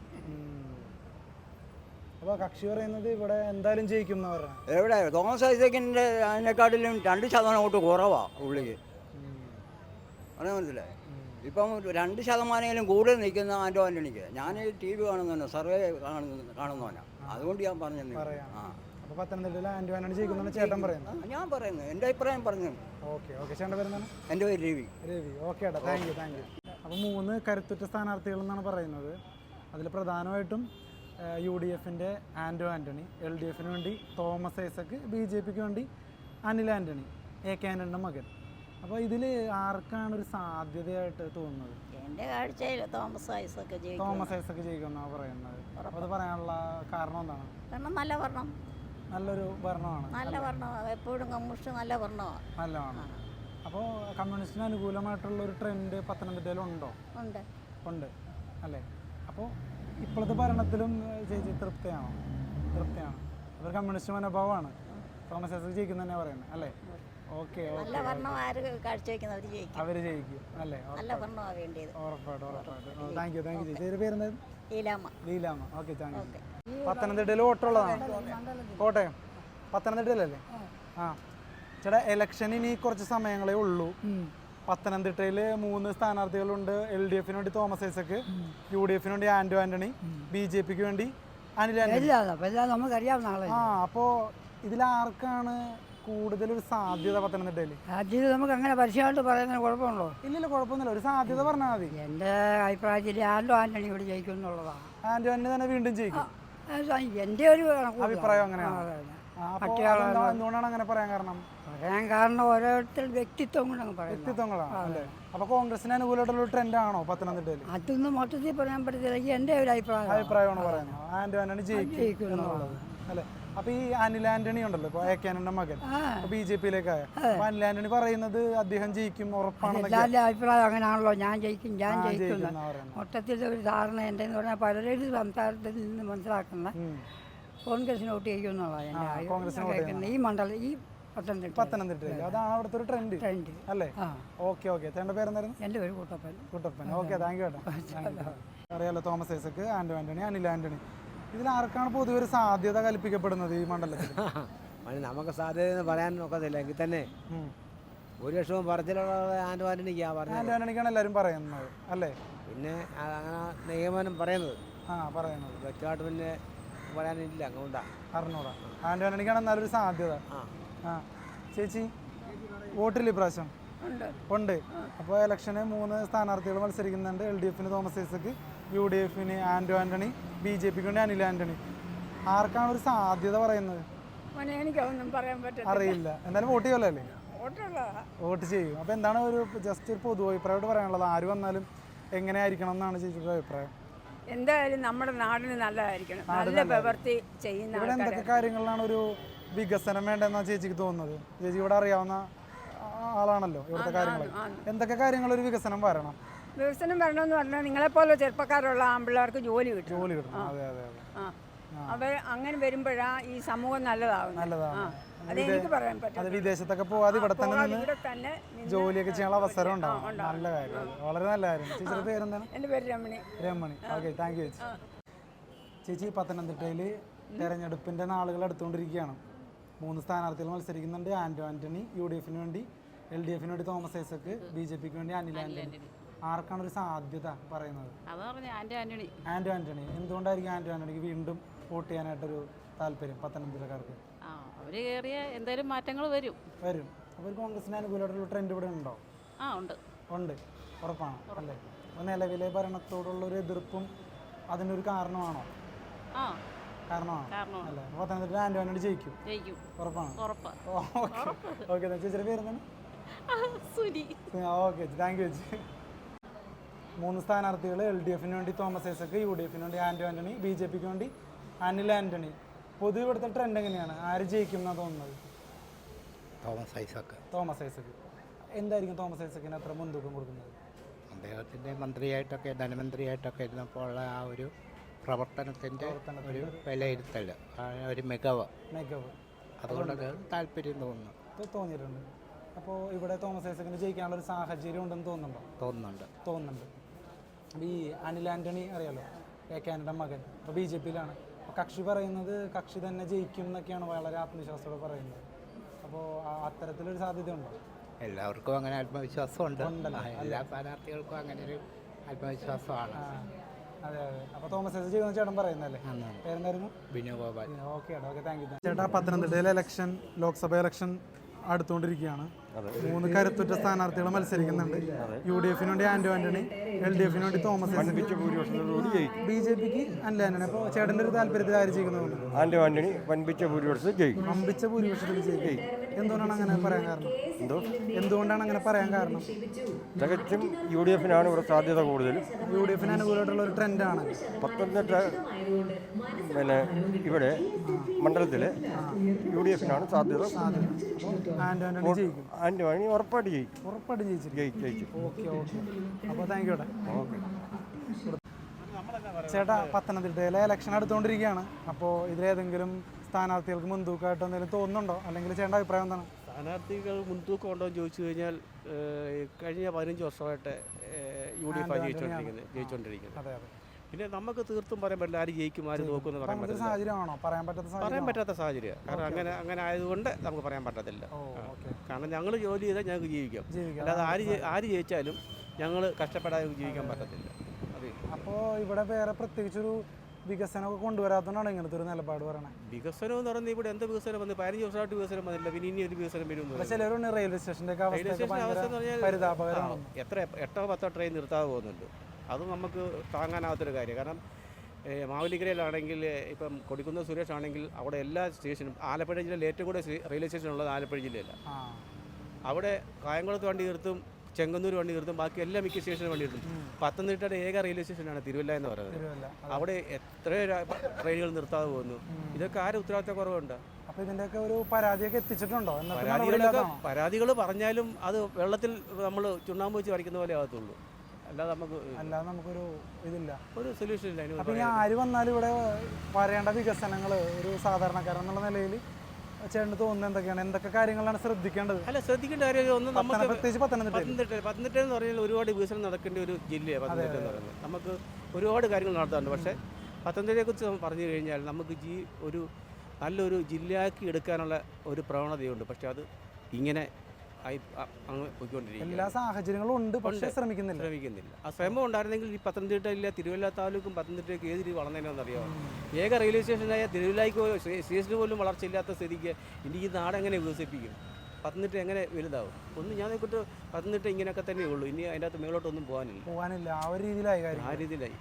അപ്പോൾ കക്ഷി പറയുന്നത് ഇവിടെ എന്തായാലും ജയിക്കും എന്ന് പറഞ്ഞാൽ എവിടെ തോമസ് ഐസക്കിൻ്റെ അതിനെക്കാട്ടിലും 2% വോട്ട് കുറവാണ് പുള്ളിക്ക്. പറയാൻ മനസ്സിലായി. ഇപ്പം 2% കൂടുതൽ നിൽക്കുന്ന ആൻറ്റോ ആൻ്റണിക്ക്. ഞാൻ TV കാണുന്നതന്നെ, സർവേ കാണുന്നവനാണ്. അതുകൊണ്ട് ഞാൻ പറഞ്ഞു. ആ അപ്പോൾ പത്തനംതിട്ടയിൽ ആൻറ്റോ ആൻ്റണി ജയിക്കുന്നതാണ് ചേട്ടൻ പറയുന്നത്. ഞാൻ പറയുന്നത് എൻ്റെ അഭിപ്രായം പറഞ്ഞു. ഓക്കെ ചേട്ടൻ്റെ പേരെന്താണ്? എൻ്റെ പേര് രവി. ഓക്കെ ഏട്ടാ, താങ്ക് യു. അപ്പോൾ 3 കരുത്തുറ്റ സ്ഥാനാർത്ഥികൾ എന്നാണ് പറയുന്നത്. അതിൽ പ്രധാനമായിട്ടും UDF ആൻറ്റോ ആൻ്റണി, LDF വേണ്ടി തോമസ് ഐസക്ക്, BJP വേണ്ടി അനിൽ ആൻ്റണി, AK ആൻ്റണിയുടെ മകൻ. അപ്പോൾ ഇതിൽ ആർക്കാണ് ഒരു സാധ്യതയായിട്ട് തോന്നുന്നത്? എൻ്റെ കാഴ്ചയിൽ തോമസ് ഐസക്ക് ജയിക്കുമെന്നാണ് പറയുന്നത്. അപ്പോൾ അത് പറയാനുള്ള കാരണം എന്താണ്? കാരണം നല്ല ഭരണം, നല്ലൊരു ഭരണമാണ്. നല്ല ഭരണമാണ്. എപ്പോഴും കമ്മ്യൂണിസ്റ്റ് നല്ല ഭരണമാണ്. നല്ലതാണ്. അപ്പോൾ കമ്മ്യൂണിസ്റ്റിന് അനുകൂലമായിട്ടുള്ള ഒരു ട്രെൻഡ് പത്തനംതിട്ടയിലുണ്ടോ? ഉണ്ട് അല്ലേ? അപ്പോൾ ഇപ്പോഴത്തെ ഭരണത്തിലും ചേച്ചി തൃപ്തിയാണ്. അവർ കമ്മ്യൂണിസ്റ്റ് മനോഭാവമാണ്. തോമസ് ഐസക്ക് ജയിക്കും തന്നെ പറയുന്നത് അല്ലേ? ഓക്കെ നല്ല ഭരണം ആര് കാഴ്ചവെക്കുന്നത് അവർ ജയിക്കും അല്ലേ? നല്ല ഭരണമാണ് വേണ്ടിയത്. ഉറപ്പായിട്ടും. താങ്ക് യു ചേച്ചി. പേരെന്താ? ലീലാമ്മ. Okay, thank you. പത്തനംതിട്ടയിൽ വോട്ടുള്ളതാണ്. കോട്ടയം പത്തനംതിട്ടയിലല്ലേ? ആ ചേട്ടാ, ഇലക്ഷൻ ഇനി കുറച്ച് സമയങ്ങളേ ഉള്ളൂ. പത്തനംതിട്ടയിൽ 3 സ്ഥാനാർത്ഥികളുണ്ട്. LDF വേണ്ടി തോമസ് ഐസക്ക്, UDF വേണ്ടി ആൻറ്റോ ആൻ്റണി, BJP വേണ്ടി അനിൽ ആൻ്റണി. നമുക്കറിയാവുന്ന ആളെ. ആ അപ്പോൾ ഇതിലാർക്കാണ് കൂടുതലൊരു സാധ്യത പത്തനംതിട്ടയിൽ? സാധ്യത നമുക്ക് അങ്ങനെ പരിശീലനമായിട്ട് പറയുന്നതിന് കുഴപ്പമുണ്ടോ? ഇല്ലല്ലോ, കുഴപ്പമൊന്നുമില്ല. ഒരു സാധ്യത പറഞ്ഞാൽ മതി. എൻ്റെ അഭിപ്രായത്തിൽ ആൻറ്റോ ആൻ്റണി ഇവിടെ ജയിക്കും എന്നുള്ളതാണ്. ആൻറ്റോ ആൻ്റണി തന്നെ വീണ്ടും ജയിക്കും. എൻ്റെ ഒരു അഭിപ്രായം അങ്ങനെയാണ്. എന്തുകൊണ്ടാണ് അങ്ങനെ പറയാൻ കാരണം? ഓരോരുത്തർ വ്യക്തിത്വങ്ങളാണ് അല്ലേ? അപ്പൊ കോൺഗ്രസിന് അനുകൂലമായിട്ടുള്ള ട്രെൻഡ് ആണോ പത്തനംതിട്ടയിൽ? അതൊന്നും മൊത്തത്തിൽ പറയാൻ പറ്റത്തില്ല. എൻ്റെ ഒരു അഭിപ്രായമാണ് പറയുന്നത്. ആൻറ്റോ ആൻ്റണി ജയിക്കും എന്നുള്ളത് അല്ലേ? അപ്പൊ ഈ അനിൽ ആൻ്റണി ഉണ്ടല്ലോ, ഇപ്പൊ AK ആൻ്റണിയുടെ മകൻ BJP-യിലേക്കായ, അപ്പൊ അനിൽ ആൻ്റണി പറയുന്നത് അദ്ദേഹം ജയിക്കും ഉറപ്പാണെന്നൊക്കെ. അഭിപ്രായം അങ്ങനെയാണല്ലോ. ഞാൻ ജയിക്കും മൊത്തത്തിൽ ഒരു ധാരണ എൻ്റെ എന്ന് പറഞ്ഞാൽ പലരുടെ സംസാരത്തിൽ നിന്ന് മനസ്സിലാക്കുന്ന കോൺഗ്രസിന് വോട്ട് ചെയ്യും എന്നുള്ളതാണ് ഈ മണ്ഡലം, ഈ പത്തനംതിട്ടയിൽ. അതാണ് അവിടുത്തെ ഒരു ട്രെൻഡ് അല്ലേ? ഓക്കെ. ചേട്ടൻ്റെ പേരെന്തായിരുന്നു? എൻ്റെ പേര് കുട്ടപ്പൻ. ഓക്കെ, താങ്ക് യു ചേട്ടാ. അറിയാലോ, തോമസ് ഐസക്ക്, ആൻറ്റോ ആൻ്റണി, അനിൽ ആൻ്റണി. ഇതിൽ ആർക്കാണ് പൊതുവെ ഒരു സാധ്യത കൽപ്പിക്കപ്പെടുന്നത് ഈ മണ്ഡലത്തിൽ? നമുക്ക് സാധ്യത എന്ന് പറയാൻ ഒക്കത്തില്ല. എങ്കിൽ തന്നെ ഒരു ലക്ഷവും പറച്ചിലുള്ള ആൻറ്റോ ആൻ്റണിക്കാണ് എല്ലാവരും പറയുന്നത് അല്ലേ? പിന്നെ അങ്ങനെ നിയമനം പറയുന്നത് പറയുന്നത് വ്യക്തമായിട്ട് പിന്നെ പറയാനില്ല. അറിഞ്ഞൂടാ. ആൻറ്റോ ആൻ്റണിക്കാണ് എന്നാലൊരു സാധ്യത. ചേച്ചി വോട്ടില്ല ഇപ്രാവശ്യം? ഉണ്ട്. അപ്പോൾ ഇലക്ഷന് 3 സ്ഥാനാർത്ഥികൾ മത്സരിക്കുന്നുണ്ട്. LDF Thomas Isaac, UDF Anto Antony, BJP വേണ്ടി അനിൽ ആൻ്റണി. ആർക്കാണ് ഒരു സാധ്യത പറയുന്നത്? എനിക്കൊന്നും പറയാൻ പറ്റില്ല. അറിയില്ല. എന്തായാലും വോട്ട് ചെയ്യുമല്ലോ അല്ലേ? വോട്ട് ചെയ്യും. അപ്പോൾ എന്താണ് ഒരു ജസ്റ്റ് ഒരു പൊതു അഭിപ്രായമായിട്ട് പറയാനുള്ളത്? ആര് വന്നാലും എങ്ങനെയായിരിക്കണം എന്നാണ് ചേച്ചിയുടെ അഭിപ്രായം? എന്തായാലും നമ്മുടെ നാടിന് നല്ലതായിരിക്കണം, നല്ല പ്രവൃത്തി ചെയ്യുന്ന. ഇവിടെ എന്തൊക്കെ കാര്യങ്ങളിലാണ് ഒരു വികസനം വേണ്ടെന്നാണ് ചേച്ചിക്ക് തോന്നുന്നത്? ചേച്ചി ഇവിടെ അറിയാവുന്ന ആളാണല്ലോ ഇവിടുത്തെ കാര്യങ്ങൾ. എന്തൊക്കെ കാര്യങ്ങൾ ഒരു വികസനം വരണം വരണമെന്ന് പറഞ്ഞാൽ നിങ്ങളെപ്പോലെ ചെറുപ്പക്കാരുള്ള ആൺപിള്ളേർക്ക് ജോലി കിട്ടും. അവർ അങ്ങനെ വരുമ്പോഴാണ് ഈ സമൂഹം നല്ലതാവുന്നത്. അതെനിക്ക് പറയാൻ പറ്റും. അത് വിദേശത്തൊക്കെ പോവാതെ ഇവിടെ തന്നെ ജോലിയൊക്കെ ചെയ്യാനുള്ള അവസരം ഉണ്ടാവും. നല്ല കാര്യം, വളരെ നല്ല കാര്യം. ചേച്ചിയുടെ പേരെന്താണ്? എൻ്റെ പേര് രമണി. ഓക്കെ, താങ്ക് യു ചേച്ചി. പത്തനംതിട്ടയിൽ തെരഞ്ഞെടുപ്പിൻ്റെ നാളുകൾ എടുത്തുകൊണ്ടിരിക്കുകയാണ്. 3 സ്ഥാനാർത്ഥികൾ മത്സരിക്കുന്നുണ്ട്. ആൻറ്റോ ആൻ്റണി, UDF വേണ്ടി LDF വേണ്ടി തോമസ് ഐസക്ക്, BJP വേണ്ടി അനിൽ ആൻ്റണി. ആർക്കാണ് ഒരു സാധ്യത പറയുന്നത്? ആൻറ്റോ ആൻ്റണി. എന്തുകൊണ്ടായിരിക്കും ആൻറ്റോ ആൻ്റണിക്ക് വീണ്ടും വോട്ട് ചെയ്യാനായിട്ടൊരു താല്പര്യം പത്തനംതിട്ടക്കാർക്ക്? അവർ കയറിയ എന്തായാലും മാറ്റങ്ങൾ വരും. അപ്പോൾ ഒരു കോൺഗ്രസിന് അനുകൂലമായിട്ടുള്ള ട്രെൻഡ് ഇവിടെ ഉണ്ടോ? ഉണ്ട്. ഉറപ്പാണ് അല്ലേ? അപ്പോൾ നിലവിലെ ഭരണത്തോടുള്ളൊരു എതിർപ്പും അതിനൊരു കാരണമാണോ? കാരണമാണ് അല്ലേ? അപ്പോൾ പത്തനംതിട്ട ആൻറ്റോ ആൻ്റണി ജയിക്കും ഉറപ്പാണ്? ഓക്കെ. ചേച്ചിയുടെ പേരെന്താണ്? ഓക്കെ, താങ്ക് യു ചേച്ചി. 3 സ്ഥാനാർത്ഥികൾ. LDF വേണ്ടി തോമസ് ഐസക്ക്, UDF വേണ്ടി ആൻറ്റോ ആൻ്റണി, BJP വേണ്ടി അനിൽ ആൻ്റണി. പൊതുവെ ഇവിടുത്തെ ട്രെൻഡ് എങ്ങനെയാണ്? ആര് ജയിക്കും എന്നാണ് തോന്നുന്നത്? തോമസ് ഐസക്. തോമസ് ഐസക്. എന്തായിരിക്കും തോമസ് ഐസക്കിന് അത്ര മുൻതൂക്കം കൊടുക്കുന്നത്? അദ്ദേഹത്തിൻ്റെ മന്ത്രിയായിട്ടൊക്കെ ധനമന്ത്രിയായിട്ടൊക്കെ ഇരുന്നപ്പോൾ ഉള്ള ആ ഒരു പ്രവർത്തനത്തിൻ്റെ ഒരു വിലയിരുത്തൽ, ആ ഒരു മികവ്, അതുകൊണ്ടൊക്കെ താല്പര്യം തോന്നിയിട്ടുണ്ട്. അപ്പോൾ ഇവിടെ തോമസ് ഐസക്കിന് ജയിക്കാനുള്ള ഒരു സാഹചര്യം ഉണ്ടെന്ന് തോന്നുന്നുണ്ട്. ഈ അനിൽ ആൻ്റണി അറിയാലോ, കാനഡ മകൻ, ഇപ്പോൾ BJP-യിലാണ്. അപ്പോൾ കക്ഷി പറയുന്നത് കക്ഷി തന്നെ ജയിക്കും എന്നൊക്കെയാണ് വളരെ ആത്മവിശ്വാസത്തോടെ പറയുന്നത്. അപ്പോൾ അത്തരത്തിലൊരു സാധ്യതയുണ്ടോ? എല്ലാവർക്കും അങ്ങനെ ആത്മവിശ്വാസമുണ്ട്. എല്ലാ സ്ഥാനാർത്ഥികൾക്കും അങ്ങനെ ഒരു ആത്മവിശ്വാസമാണ്. അതെ. അപ്പോൾ തോമസ് ഐസക് ചെയ്യുന്ന ചേട്ടൻ പറയുന്നല്ലേ? പേരെന്തായിരുന്നു? Binu Gopal. Okay, thank U. ചേട്ടാ, പത്തനംതിട്ടയിലെ ഇലക്ഷൻ, ലോക്സഭ ഇലക്ഷൻ അടുത്തുകൊണ്ടിരിക്കുകയാണ്. 3 കരുത്തുറ്റ സ്ഥാനാർത്ഥികൾ മത്സരിക്കുന്നുണ്ട്. UDF-ന് വേണ്ടി ആന്റോ ആന്റണി, LDF-ന് വേണ്ടി തോമസ് ഐസക്, BJP-ക്ക് അനിൽ ആന്റണി. അപ്പോൾ ചേട്ടൻ്റെ ഒരു താല്പര്യത്തിൽ ആര് ജയിക്കുന്നത്? ആന്റോ ആന്റണി വൻപിച്ച ഭൂരിപക്ഷത്തിൽ ജയിക്കും. എന്തുകൊണ്ടാണ് അങ്ങനെ പറയാൻ കാരണം? തികച്ചും UDF-നാണ് ഇവിടെ സാധ്യത കൂടുതൽ. UDF-ന് അനുകൂലമായിട്ടുള്ള ഒരു ട്രെൻഡാണ്. പത്തനംതിട്ട ഇവിടെ മണ്ഡലത്തിൽ UDF-നാണ് സാധ്യത. ആന്റോ ആന്റണി ജയിക്കും. ആന്റോ ആന്റണി ഉറപ്പായിട്ട് ജയിക്കും. ജയിച്ചു. ഓക്കെ. അപ്പോൾ താങ്ക് യു. ചേട്ടാ, പത്തനംതിട്ടയിലെ ഇലക്ഷൻ അടുത്തുകൊണ്ടിരിക്കുകയാണ്. അപ്പോൾ ഇതിലേതെങ്കിലും സ്ഥാനാർത്ഥികൾക്ക് മുൻതൂക്കമായിട്ട് എന്തെങ്കിലും തോന്നുന്നുണ്ടോ? അല്ലെങ്കിൽ ചേട്ടൻ്റെ അഭിപ്രായം എന്താണ്? സ്ഥാനാർത്ഥികൾ മുൻതൂക്കം ഉണ്ടോ എന്ന് ചോദിച്ചു കഴിഞ്ഞാൽ കഴിഞ്ഞ 15 വർഷമായിട്ട് UDF ജയിച്ചുകൊണ്ടിരിക്കുന്നത്. അതെ. പിന്നെ നമുക്ക് തീർത്തും പറയാൻ പറ്റില്ല ആര് ജയിക്കും ആര് തോക്കുമെന്ന് പറയാൻ പറ്റാത്ത സാഹചര്യം. കാരണം അങ്ങനെ ആയതുകൊണ്ട് നമുക്ക് പറയാൻ പറ്റത്തില്ല. കാരണം ഞങ്ങൾ ജോലി ചെയ്താൽ ഞങ്ങൾക്ക് ജീവിക്കാം. അല്ലാതെ ആര് ജയിച്ചാലും ഞങ്ങൾ കഷ്ടപ്പെടാതെ ജീവിക്കാൻ പറ്റത്തില്ല. അതെ. അപ്പോൾ ഇവിടെ വേറെ പ്രത്യേകിച്ചൊരു വികസനമൊക്കെ കൊണ്ടുവരാത്തതുകൊണ്ടാണ് ഇങ്ങനത്തെ ഒരു നിലപാട് പറയണത്. വികസനം എന്ന് പറയുന്നത് ഇവിടെ എന്ത് വികസനം വന്ന് 15 വർഷമായിട്ട് വികസനം വന്നില്ല. പിന്നെ ഇനി ഒരു വികസനം വരുമെന്ന് ചിലരുണ്ട് റെയിൽവേ സ്റ്റേഷൻ്റെ പരിതാപകരമാണ്. എത്ര 8-10 ട്രെയിൻ നിർത്താതെ പോകുന്നുണ്ട്. അത് നമുക്ക് താങ്ങാനാവാത്തൊരു കാര്യം. കാരണം മാവേലിക്കരയിലാണെങ്കിൽ ഇപ്പം കൊടിക്കുന്ന് സുരേഷ് ആണെങ്കിൽ അവിടെ എല്ലാ സ്റ്റേഷനും, ആലപ്പുഴ ജില്ലയിൽ ഏറ്റവും കൂടുതൽ റെയിൽവേ സ്റ്റേഷൻ ഉള്ളത് ആലപ്പുഴ ജില്ലയിലാണ്. അവിടെ കായംകുളത്ത് വണ്ടി നിർത്തും, ചെങ്ങന്നൂർ വണ്ടി നിർത്തും, ബാക്കി എല്ലാ മിക്ക സ്റ്റേഷനും വണ്ടി നിർത്തും. പത്തനംതിട്ടയുടെ ഏക റെയിൽവേ സ്റ്റേഷനാണ് തിരുവല്ല എന്ന് പറയുന്നത്. അവിടെ എത്ര ട്രെയിനുകൾ നിർത്താതെ പോകുന്നു. ഇതൊക്കെ ആരും ഉത്തരവാദിത്ത കുറവുണ്ട്. അപ്പോൾ ഇതിൻ്റെയൊക്കെ ഒരു പരാതിയൊക്കെ എത്തിച്ചിട്ടുണ്ടോ? പരാതികൾ പറഞ്ഞാലും അത് വെള്ളത്തിൽ നമ്മൾ ചുണ്ണാമ്പ് വെച്ച് വരയ്ക്കുന്ന പോലെ ആകത്തുള്ളൂ. അല്ലാതെ നമുക്കൊരു ഇതില്ല, ഒരു സൊല്യൂഷൻ ഇല്ല. അപ്പോൾ ഇനി ആര് വന്നാലും ഇവിടെ വരേണ്ട വികസനങ്ങൾ ഒരു സാധാരണക്കാരൻ എന്നുള്ള നിലയിൽ ചേട്ടന് തോന്നുന്നത് എന്തൊക്കെയാണ്? എന്തൊക്കെ കാര്യങ്ങളാണ് ശ്രദ്ധിക്കേണ്ടത്? ശ്രദ്ധിക്കേണ്ട കാര്യം ഒന്ന്, നമുക്ക് പ്രത്യേകിച്ച് പത്തനംതിട്ട എന്ന് പറഞ്ഞാൽ ഒരുപാട് വികസനം നടക്കേണ്ട ഒരു ജില്ലയാണ് പത്തനംതിട്ട എന്ന് പറയുന്നത്. നമുക്ക് ഒരുപാട് കാര്യങ്ങൾ നടത്താറുണ്ട്. പക്ഷേ പത്തനംതിട്ടയെക്കുറിച്ച് പറഞ്ഞു കഴിഞ്ഞാൽ നമുക്ക് ഒരു നല്ലൊരു ജില്ലയാക്കി എടുക്കാനുള്ള ഒരു പ്രവണതയുണ്ട്. പക്ഷേ അത് ഇങ്ങനെ അങ്ങ് പോയിക്കൊണ്ടിരിക്കും. എല്ലാ സാഹചര്യങ്ങളും ഉണ്ട്, പക്ഷേ ശ്രമിക്കുന്നില്ല. ആ ശ്രമം ഉണ്ടായിരുന്നെങ്കിൽ ഈ പത്തനംതിട്ടയിലെ തിരുവല്ല താലൂക്കും പത്തനംതിട്ടയ്ക്ക് ഏത് രീതി വളർന്നതിനെന്നറിയാമോ? ഏക റെയിൽവേ സ്റ്റേഷനായ തിരുവല്ലയ്ക്ക് സ്റ്റേഷന് പോലും വളർച്ചയില്ലാത്ത സ്ഥിതിക്ക് ഇനി ഈ നാടെങ്ങനെ വികസിപ്പിക്കും? പത്തനംതിട്ട എങ്ങനെ വലുതാവും? ഞാൻ നോക്കിയിട്ട് പത്തനംതിട്ട ഇങ്ങനെയൊക്കെ തന്നെ ഉള്ളൂ. ഇനി അതിൻ്റെ അകത്ത് മേലോട്ടൊന്നും പോകാനില്ല. ആ ഒരു രീതിയിലായി.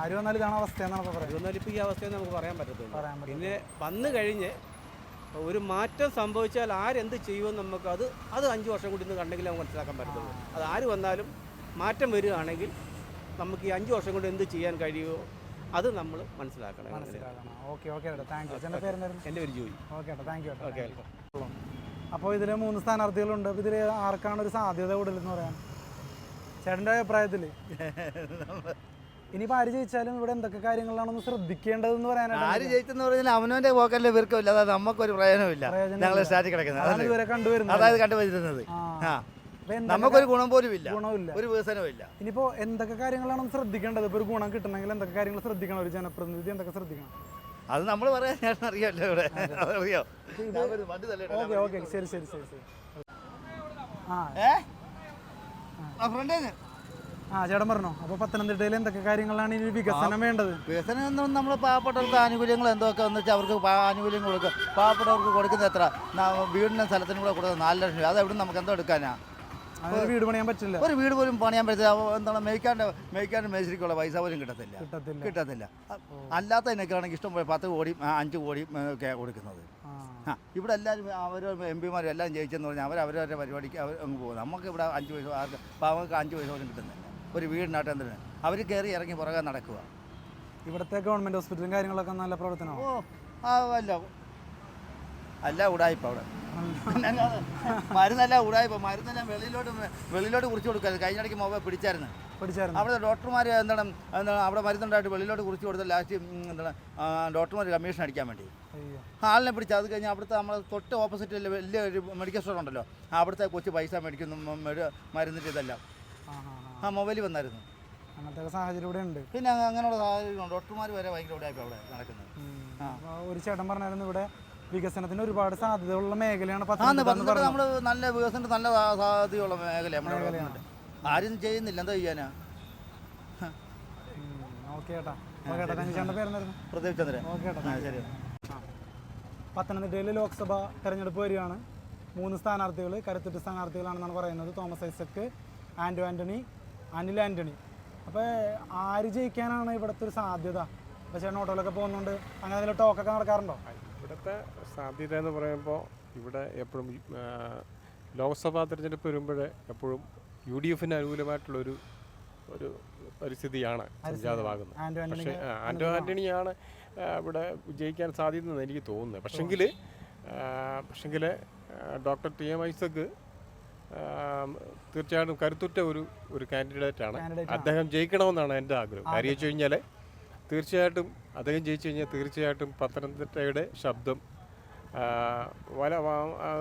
ആര് വന്നാലും ഇതാണ് അവസ്ഥയെന്നാണ് പറയുന്നത്. വന്നാലും ഇപ്പോൾ ഈ അവസ്ഥയെന്ന് നമുക്ക് പറയാൻ പറ്റത്തുള്ളൂ. പിന്നെ വന്നു കഴിഞ്ഞ് ഒരു മാറ്റം സംഭവിച്ചാൽ ആരെന്ത് ചെയ്യുമെന്ന് നമുക്ക് അത് 5 വർഷം കൂടി ഇന്ന് കണ്ടെങ്കിൽ നമുക്ക് മനസ്സിലാക്കാൻ പറ്റത്തുള്ളൂ. അത് ആര് വന്നാലും മാറ്റം വരികയാണെങ്കിൽ നമുക്ക് ഈ 5 വർഷം കൊണ്ട് എന്ത് ചെയ്യാൻ കഴിയുമോ അത് നമ്മൾ മനസ്സിലാക്കണം. എൻ്റെ ഒരു ജോലി. അപ്പോൾ ഇതിൽ 3 സ്ഥാനാർത്ഥികളുണ്ട്. അപ്പോൾ ഇതിൽ ആർക്കാണ് ഒരു സാധ്യത കൂടുതലെന്ന് പറയാൻ ചേട്ടൻ്റെ അഭിപ്രായത്തിൽ? ഇനിയിപ്പോൾ ആര് ജയിച്ചാലും ഇവിടെ എന്തൊക്കെ കാര്യങ്ങളാണ് ശ്രദ്ധിക്കേണ്ടതെന്ന് പറയാനായിട്ട്? ആര് ജയിച്ചെന്ന് പറഞ്ഞാൽ അവനവൻ്റെ പോക്കല്ലേ ഇവർക്കില്ല, അതായത് നമുക്കൊരു പ്രയോജനമില്ല. ഞങ്ങൾ സ്റ്റാറ്റിൽ കിടക്കുന്നത് ഇവരെ കണ്ടുവരുന്നത്, അതായത് കണ്ടുവരുന്നത്. നമുക്കൊരു ഗുണം പോലും ഇല്ല, ഒരു വികസനവും ഇല്ല. ഇനിയിപ്പോൾ എന്തൊക്കെ കാര്യങ്ങളാണ് ശ്രദ്ധിക്കേണ്ടത്? ഇപ്പോൾ ഒരു ഗുണം കിട്ടണമെങ്കിൽ എന്തൊക്കെ കാര്യങ്ങൾ ശ്രദ്ധിക്കണം? ഒരു ജനപ്രതിനിധി എന്തൊക്കെ ശ്രദ്ധിക്കണം? അത് നമ്മൾ പറയാൻ അറിയാമല്ലോ, ഇവിടെ അറിയാം. ഓക്കെ, ശരി. ചേട്ടൻ പറഞ്ഞോ. അപ്പോൾ പത്തനംതിട്ടയിൽ എന്തൊക്കെ കാര്യങ്ങളാണ് ഇനി വികസനം വേണ്ടത്? വികസനം എന്നും നമ്മൾ പാവപ്പെട്ടവർക്ക് ആനുകൂല്യങ്ങൾ എന്തൊക്കെ എന്ന് വെച്ചാൽ അവർക്ക് ആനുകൂല്യം കൊടുക്കുക. പാവപ്പെട്ടവർക്ക് കൊടുക്കുന്ന എത്ര വീടിനും സ്ഥലത്തിനും കൂടെ കൊടുക്കുന്നത് 4 ലക്ഷം രൂപ. അത് എവിടെ നമുക്ക് എന്തോ എടുക്കാനാ? വീട് പണിയാൻ പറ്റില്ല, ഒരു വീട് പോലും പണിയാൻ പറ്റില്ല. എന്താണ് മേയ്ക്കാണ്ട് മേശരിക്കുള്ള പൈസ പോലും കിട്ടത്തില്ല. അല്ലാത്തതിനൊക്കെ ആണെങ്കിൽ ഇഷ്ടം പോലെ 10 കോടി 5 കോടി ഒക്കെ കൊടുക്കുന്നത്. ഇവിടെ എല്ലാവരും അവർ MP-മാരും എല്ലാം ജയിച്ചെന്ന് പറഞ്ഞാൽ അവരവരുടെ പരിപാടിക്ക് അവർ അങ്ങ് പോകും. നമുക്ക് ഇവിടെ 5 പൈസ പാവങ്ങൾക്ക് 5 പൈസ പോലും കിട്ടുന്നില്ല. ഒരു വീടിനാട്ട് എന്തിനാ അവർ കയറി ഇറങ്ങി പുറകെ നടക്കുക. ഇവിടുത്തെ ഗവൺമെൻറ് ഹോസ്പിറ്റലും കാര്യങ്ങളൊക്കെ നല്ല പ്രവർത്തനമാണ്. അല്ല അല്ല ഉടായിപ്പോൾ അവിടെ മരുന്നല്ല ഉടായിപ്പോൾ മരുന്നെല്ലാം വെളിയിലോട്ട് കുറിച്ച് കൊടുക്കരുത്. കഴിഞ്ഞിടയ്ക്ക് മൊബൈൽ പിടിച്ചായിരുന്നു. അവിടെ ഡോക്ടർമാർ എന്താണ് അവിടെ മരുന്നുണ്ടായിട്ട് വെളിയിലോട്ട് കുറിച്ച് കൊടുത്ത ലാസ്റ്റ് എന്താണ് ഡോക്ടർമാർ കമ്മീഷൻ അടിക്കാൻ വേണ്ടി ആളിനെ പിടിച്ച്. അത് കഴിഞ്ഞ് അവിടുത്തെ നമ്മൾ തൊട്ട് ഓപ്പോസിറ്റ് വലിയ ഒരു മെഡിക്കൽ സ്റ്റോർ ഉണ്ടല്ലോ, അവിടുത്തെ കൊച്ചു പൈസ മേടിക്കുന്നു മരുന്നിട്ട് ഇതെല്ലാം മൊബൈൽ വന്നായിരുന്നു. അങ്ങനത്തെ സാഹചര്യം ഇവിടെ ഉണ്ട്. പിന്നെ അങ്ങനെയുള്ള സാഹചര്യം ഡോക്ടർമാർ വരെ ഭയങ്കര ഉടായിപ്പോൾ അവിടെ നടക്കുന്നത്. ഒരു ചേട്ടൻ പറഞ്ഞായിരുന്നു ഇവിടെ വികസനത്തിന് ഒരുപാട് സാധ്യതയുള്ള മേഖലയാണ് നമ്മൾ നല്ല വികസനത്തിന് നല്ല സാധ്യതയുള്ള മേഖല നമ്മുടെ ആരും ചെയ്യുന്നില്ല. എന്താ ചെയ്യാനാ? പത്തനംതിട്ടയിൽ ലോക്സഭ തെരഞ്ഞെടുപ്പ് വരികയാണ്. 3 സ്ഥാനാർത്ഥികൾ കരുത്തുറ്റ സ്ഥാനാർത്ഥികളാണെന്നാണ് പറയുന്നത്. തോമസ് ഐസക്, ആൻഡോ ആൻ്റണി, അനിൽ ആൻ്റണി. അപ്പോൾ ആര് ജയിക്കാനാണ് ഇവിടുത്തെ ഒരു സാധ്യത? അപ്പോൾ ചേട്ടൻ ഓട്ടോയിലൊക്കെ പോകുന്നുണ്ട്, അങ്ങനെ അതിൽ ടോക്കൊക്കെ നടക്കാറുണ്ടോ? ഇവിടുത്തെ സാധ്യത എന്ന് പറയുമ്പോൾ ഇവിടെ എപ്പോഴും ലോക്സഭാ തെരഞ്ഞെടുപ്പ് വരുമ്പോഴേ എപ്പോഴും UDF അനുകൂലമായിട്ടുള്ളൊരു ഒരു പരിസ്ഥിതിയാണ് സംജാതമാകുന്നത്. പക്ഷേ ആൻഡോ ആൻ്റണിയാണ് ഇവിടെ വിജയിക്കാൻ സാധ്യതയെന്ന് എനിക്ക് തോന്നുന്നത്. പക്ഷെങ്കിൽ ഡോക്ടർ TM ഐസക് തീർച്ചയായിട്ടും കരുത്തുറ്റ ഒരു കാൻഡിഡേറ്റാണ്. അദ്ദേഹം ജയിക്കണമെന്നാണ് എൻ്റെ ആഗ്രഹം. കാര്യം വെച്ച് കഴിഞ്ഞാൽ തീർച്ചയായിട്ടും അദ്ദേഹം ജയിച്ചു കഴിഞ്ഞാൽ തീർച്ചയായിട്ടും പത്തനംതിട്ടയുടെ ശബ്ദം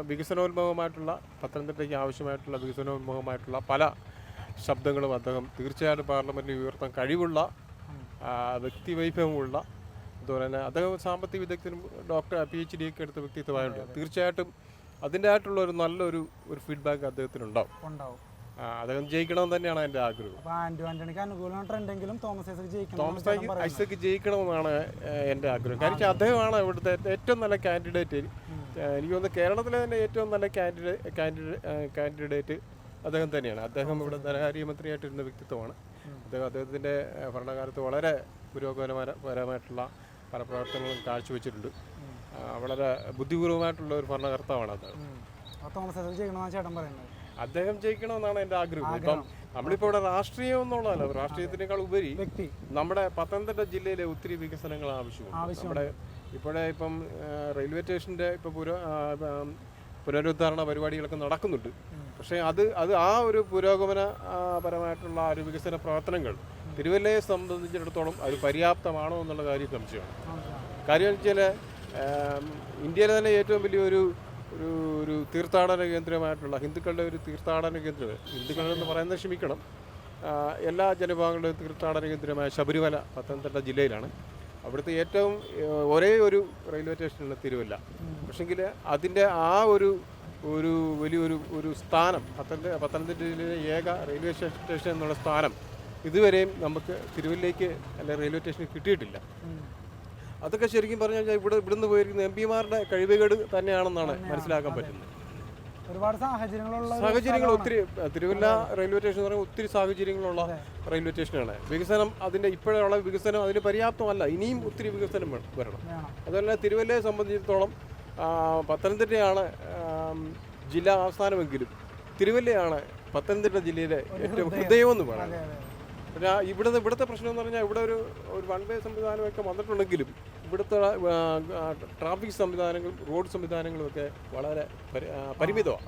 വികസനോന്മുഖമായിട്ടുള്ള പത്തനംതിട്ടയ്ക്ക് ആവശ്യമായിട്ടുള്ള വികസനോന്മുഖമായിട്ടുള്ള പല ശബ്ദങ്ങളും അദ്ദേഹം തീർച്ചയായിട്ടും പാർലമെൻറ്റിൽ ഉയർത്താൻ കഴിവുള്ള വ്യക്തിവൈഭവമുള്ള, അതുപോലെ തന്നെ അദ്ദേഹം സാമ്പത്തിക വിദഗ്ധനും PhD ഒക്കെ എടുത്ത വ്യക്തിത്വമായുണ്ട്. തീർച്ചയായിട്ടും അതിൻ്റെ ആയിട്ടുള്ള ഒരു നല്ലൊരു ഫീഡ്ബാക്ക് അദ്ദേഹത്തിനുണ്ടാവും. അദ്ദേഹം ജയിക്കണമെന്ന് തന്നെയാണ് എൻ്റെ ആഗ്രഹം. തോമസ് ഐസക് ജയിക്കണമെന്നാണ് എൻ്റെ ആഗ്രഹം. കാരണം അദ്ദേഹമാണ് ഇവിടുത്തെ ഏറ്റവും നല്ല കാൻഡിഡേറ്റ്. എനിക്ക് തോന്നുന്നു കേരളത്തിലെ തന്നെ ഏറ്റവും നല്ല കാൻഡിഡേറ്റ് അദ്ദേഹം തന്നെയാണ്. അദ്ദേഹം ഇവിടെ ധനകാര്യമന്ത്രിയായിട്ടിരുന്ന വ്യക്തിത്വമാണ്. അദ്ദേഹത്തിൻ്റെ ഭരണകാലത്ത് വളരെ പുരോഗമനപരമായിട്ടുള്ള പല പ്രവർത്തനങ്ങളും കാഴ്ചവെച്ചിട്ടുണ്ട്. വളരെ ബുദ്ധിപൂർവമായിട്ടുള്ള ഒരു ഭരണകർത്താവാണ് അദ്ദേഹം ജയിക്കണമെന്നാണ് എൻ്റെ ആഗ്രഹം. ഇപ്പം നമ്മളിപ്പോൾ ഇവിടെ രാഷ്ട്രീയം എന്നുള്ളതല്ല, രാഷ്ട്രീയത്തിനേക്കാൾ ഉപരി നമ്മുടെ പത്തനംതിട്ട ജില്ലയിലെ ഒത്തിരി വികസനങ്ങൾ ആവശ്യമുണ്ട്. നമ്മുടെ ഇപ്പം റെയിൽവേ സ്റ്റേഷൻ്റെ ഇപ്പോൾ പുനരുദ്ധാരണ പരിപാടികളൊക്കെ നടക്കുന്നുണ്ട്. പക്ഷേ അത് ആ ഒരു പുരോഗമനപരമായിട്ടുള്ള ഒരു വികസന പ്രവർത്തനങ്ങൾ തിരുവല്ലയെ സംബന്ധിച്ചിടത്തോളം അത് പര്യാപ്തമാണോ എന്നുള്ള കാര്യം സംശയമാണ്. കാര്യം വെച്ചാൽ ഇന്ത്യയിലെ തന്നെ ഏറ്റവും വലിയൊരു തീർത്ഥാടന കേന്ദ്രമായിട്ടുള്ള ഹിന്ദുക്കളുടെ ഒരു തീർത്ഥാടന കേന്ദ്രം, ഹിന്ദുക്കളെന്ന് പറയുന്നത് ക്ഷമിക്കണം, എല്ലാ ജനവിഭാഗങ്ങളുടെയും തീർത്ഥാടന കേന്ദ്രമായ ശബരിമല പത്തനംതിട്ട ജില്ലയിലാണ്. അവിടുത്തെ ഏറ്റവും ഒരേ ഒരു റെയിൽവേ സ്റ്റേഷനാണ് തിരുവല്ല. പക്ഷെങ്കിൽ അതിൻ്റെ ആ ഒരു വലിയൊരു സ്ഥാനം പത്തനംതിട്ട ജില്ലയിലെ ഏക റെയിൽവേ സ്റ്റേഷൻ എന്നുള്ള സ്ഥാനം ഇതുവരെയും നമുക്ക് തിരുവല്ലയ്ക്ക് അല്ലെ റെയിൽവേ സ്റ്റേഷന് കിട്ടിയിട്ടില്ല. അതൊക്കെ ശരിക്കും പറഞ്ഞു കഴിഞ്ഞാൽ ഇവിടുന്ന് പോയിരിക്കുന്ന MP-മാരുടെ കഴിവുകേട് തന്നെയാണെന്നാണ് മനസ്സിലാക്കാൻ പറ്റുന്നത്. ഒരുപാട് സാഹചര്യങ്ങൾ ഒത്തിരി തിരുവല്ല റെയിൽവേ സ്റ്റേഷൻ എന്ന് പറയുമ്പോൾ ഒത്തിരി സാഹചര്യങ്ങളുള്ള റെയിൽവേ സ്റ്റേഷനാണ്. വികസനം ഇപ്പോഴുള്ള വികസനം അതിന് പര്യാപ്തമല്ല, ഇനിയും ഒത്തിരി വികസനം വരണം. അതുപോലെ തിരുവല്ലയെ സംബന്ധിച്ചിടത്തോളം പത്തനംതിട്ടയാണ് ജില്ലാ ആസ്ഥാനമെങ്കിലും തിരുവല്ലയാണ് പത്തനംതിട്ട ജില്ലയിലെ ഏറ്റവും ഹൃദയമെന്ന് പറയുന്നത്. പിന്നെ ഇവിടുത്തെ പ്രശ്നം എന്ന് പറഞ്ഞാൽ ഇവിടെ ഒരു 1-വേ സംവിധാനമൊക്കെ വന്നിട്ടുണ്ടെങ്കിലും ഇവിടുത്തെ ട്രാഫിക് സംവിധാനങ്ങളും റോഡ് സംവിധാനങ്ങളും ഒക്കെ വളരെ പരിമിതമാണ്.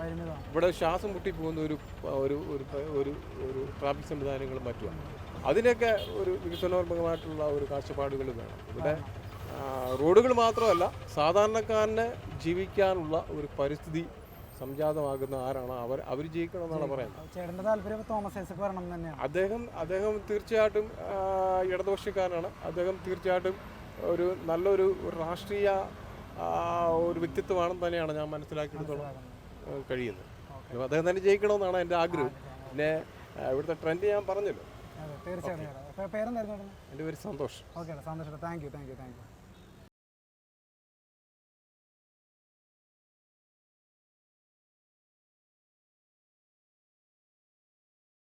ഇവിടെ ശ്വാസം മുട്ടിപ്പോകുന്ന ഒരു ട്രാഫിക് സംവിധാനങ്ങളും മറ്റുമാണ്. അതിനൊക്കെ ഒരു വികസനോന്മുഖമായിട്ടുള്ള ഒരു കാഴ്ചപ്പാടുകൾ വേണം. ഇവിടെ റോഡുകൾ മാത്രമല്ല, സാധാരണക്കാരന് ജീവിക്കാനുള്ള ഒരു പരിസ്ഥിതി സംജാതമാകുന്ന ആരാണ് അവർ ജയിക്കണമെന്നാണ് പറയുന്നത്. അദ്ദേഹം തീർച്ചയായിട്ടും ഇടതുപക്ഷക്കാരനാണ്. അദ്ദേഹം തീർച്ചയായിട്ടും നല്ലൊരു രാഷ്ട്രീയ ഒരു വ്യക്തിത്വമാണെന്ന് തന്നെയാണ് ഞാൻ മനസ്സിലാക്കിയെടുത്തോളം കഴിയുന്നത്. അദ്ദേഹം തന്നെ ജയിക്കണമെന്നാണ് എൻ്റെ ആഗ്രഹം. പിന്നെ ഇവിടുത്തെ ട്രെൻഡ് ഞാൻ പറഞ്ഞല്ലോ. തീർച്ചയായിട്ടും. എൻ്റെ പേര് സന്തോഷ്. ഓക്കെ, സന്തോഷം. Thank you.